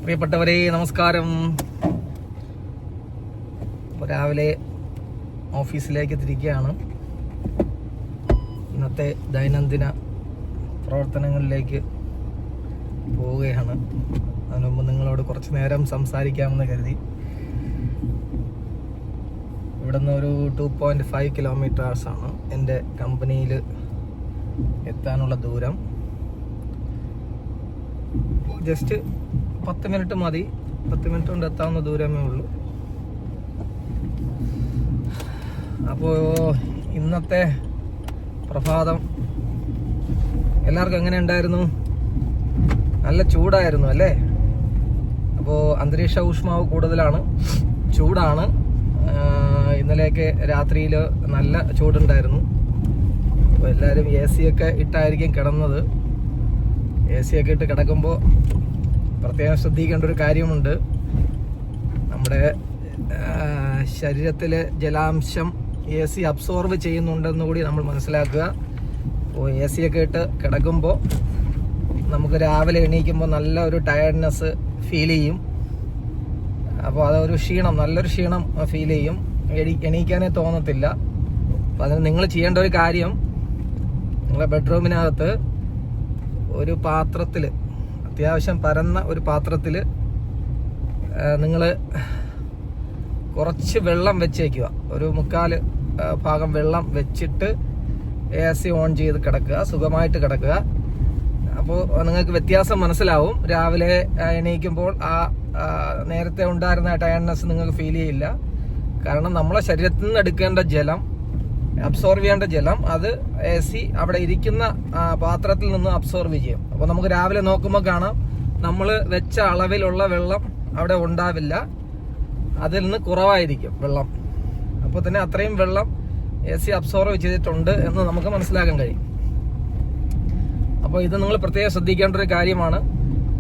പ്രിയപ്പെട്ടവരെ നമസ്കാരം. രാവിലെ ഓഫീസിലേക്ക് തിരിക്കുകയാണ്. ഇന്നത്തെ ദൈനംദിന പ്രവർത്തനങ്ങളിലേക്ക് പോവുകയാണ്. അതിനുമുമ്പ് നിങ്ങളോട് കുറച്ച് നേരം സംസാരിക്കാമെന്ന് കരുതി. ഇവിടുന്ന് ഒരു 2.5 കിലോമീറ്റേഴ്സാണ് എൻ്റെ കമ്പനിയിൽ എത്താനുള്ള ദൂരം. ജസ്റ്റ് 10 മിനിറ്റ് മതി. 10 മിനിറ്റ് കൊണ്ട് എത്താവുന്ന ദൂരമേ ഉള്ളൂ. അപ്പോൾ ഇന്നത്തെ പ്രഭാതം എല്ലാവർക്കും എങ്ങനെ ഉണ്ടായിരുന്നു? നല്ല ചൂടായിരുന്നു അല്ലേ? അപ്പോൾ അന്തരീക്ഷ ഊഷ്മാവ് കൂടുതലാണ്, ചൂടാണ്. ഇന്നലെയൊക്കെ രാത്രിയിൽ നല്ല ചൂടുണ്ടായിരുന്നു. അപ്പോൾ എല്ലാവരും AC ഒക്കെ ഇട്ടായിരിക്കും കിടന്നത്. AC ഒക്കെ ഇട്ട് കിടക്കുമ്പോൾ പ്രത്യേകം ശ്രദ്ധിക്കേണ്ട ഒരു കാര്യമുണ്ട്. നമ്മുടെ ശരീരത്തിലെ ജലാംശം AC അബ്സോർവ് ചെയ്യുന്നുണ്ടെന്ന് കൂടി നമ്മൾ മനസ്സിലാക്കുക. അപ്പോൾ AC ഒക്കെ ഇട്ട് കിടക്കുമ്പോൾ നമുക്ക് രാവിലെ എണീക്കുമ്പോൾ നല്ല ഒരു ടയർഡ്നെസ് ഫീൽ ചെയ്യും. അപ്പോൾ അതൊരു ക്ഷീണം, നല്ലൊരു ക്ഷീണം ഫീൽ ചെയ്യും. എണീക്കാനേ തോന്നത്തില്ല. അപ്പോൾ അതിന് നിങ്ങൾ ചെയ്യേണ്ട ഒരു കാര്യം, നിങ്ങളുടെ ബെഡ്റൂമിനകത്ത് ഒരു പാത്രത്തിൽ, അത്യാവശ്യം പരന്ന ഒരു പാത്രത്തിൽ നിങ്ങൾ കുറച്ച് വെള്ളം വെച്ചേക്കുക. ഒരു 3/4 ഭാഗം വെള്ളം വെച്ചിട്ട് AC ഓൺ ചെയ്ത് കിടക്കുക, സുഖമായിട്ട് കിടക്കുക. അപ്പോൾ നിങ്ങൾക്ക് വ്യത്യാസം മനസ്സിലാവും. രാവിലെ എണീക്കുമ്പോൾ ആ നേരത്തെ ഉണ്ടായിരുന്ന ടയർഡ്നെസ് നിങ്ങൾക്ക് ഫീൽ ചെയ്യില്ല. കാരണം നമ്മളെ ശരീരത്തിൽ നിന്ന് എടുക്കേണ്ട ജലം, അബ്സോർവ് ചെയ്യേണ്ട ജലം, അത് AC അവിടെ ഇരിക്കുന്ന പാത്രത്തിൽ നിന്ന് അബ്സോർവ് ചെയ്യും. അപ്പോൾ നമുക്ക് രാവിലെ നോക്കുമ്പോൾ കാണാം, നമ്മൾ വെച്ച അളവിലുള്ള വെള്ളം അവിടെ ഉണ്ടാവില്ല, അതിൽ നിന്ന് കുറവായിരിക്കും വെള്ളം. അപ്പോൾ തന്നെ അത്രയും വെള്ളം AC അബ്സോർവ് ചെയ്തിട്ടുണ്ട് എന്ന് നമുക്ക് മനസ്സിലാക്കാൻ കഴിയും. അപ്പോൾ ഇത് നിങ്ങൾ പ്രത്യേകം ശ്രദ്ധിക്കേണ്ട ഒരു കാര്യമാണ്.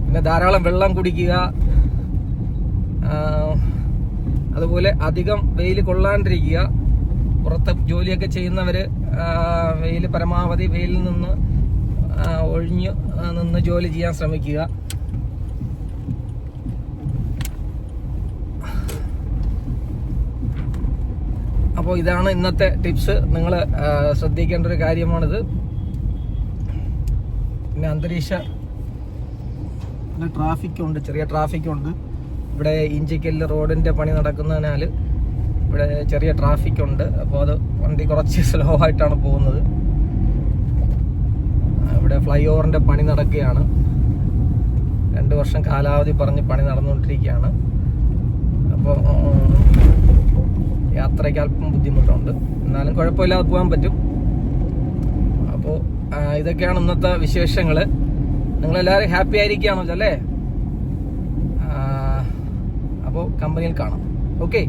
പിന്നെ ധാരാളം വെള്ളം കുടിക്കുക. അതുപോലെ അധികം വെയിൽ കൊള്ളാണ്ടിരിക്കുക. പുറത്ത് ജോലിയൊക്കെ ചെയ്യുന്നവർ വെയിൽ, പരമാവധി വെയിലിൽ നിന്ന് ഒഴിഞ്ഞ് നിന്ന് ജോലി ചെയ്യാൻ ശ്രമിക്കുക. അപ്പോൾ ഇതാണ് ഇന്നത്തെ ടിപ്സ്. നിങ്ങൾ ശ്രദ്ധിക്കേണ്ട ഒരു കാര്യമാണിത്. പിന്നെ അന്തരീക്ഷ ട്രാഫിക്കുണ്ട്, ചെറിയ ട്രാഫിക്കുണ്ട് ഇവിടെ. ഇഞ്ചിക്കല്ല് റോഡിൻ്റെ പണി നടക്കുന്നതിനാൽ ഇവിടെ ചെറിയ ട്രാഫിക്കുണ്ട്. അപ്പോൾ അത് വണ്ടി കുറച്ച് സ്ലോ ആയിട്ടാണ് പോകുന്നത്. ഇവിടെ ഫ്ലൈ ഓവറിൻ്റെ പണി നടക്കുകയാണ്. 2 വർഷം കാലാവധി പറഞ്ഞ് പണി നടന്നുകൊണ്ടിരിക്കുകയാണ്. അപ്പോൾ യാത്രയ്ക്ക് അല്പം ബുദ്ധിമുട്ടുണ്ട്, എന്നാലും കുഴപ്പമില്ലാതെ പോകാൻ പറ്റും. അപ്പോൾ ഇതൊക്കെയാണ് ഇന്നത്തെ വിശേഷങ്ങൾ. നിങ്ങളെല്ലാവരും ഹാപ്പി ആയിരിക്കുകയാണല്ലോ അല്ലേ? അപ്പോൾ കമ്പനിയിൽ കാണാം. ഓക്കെ.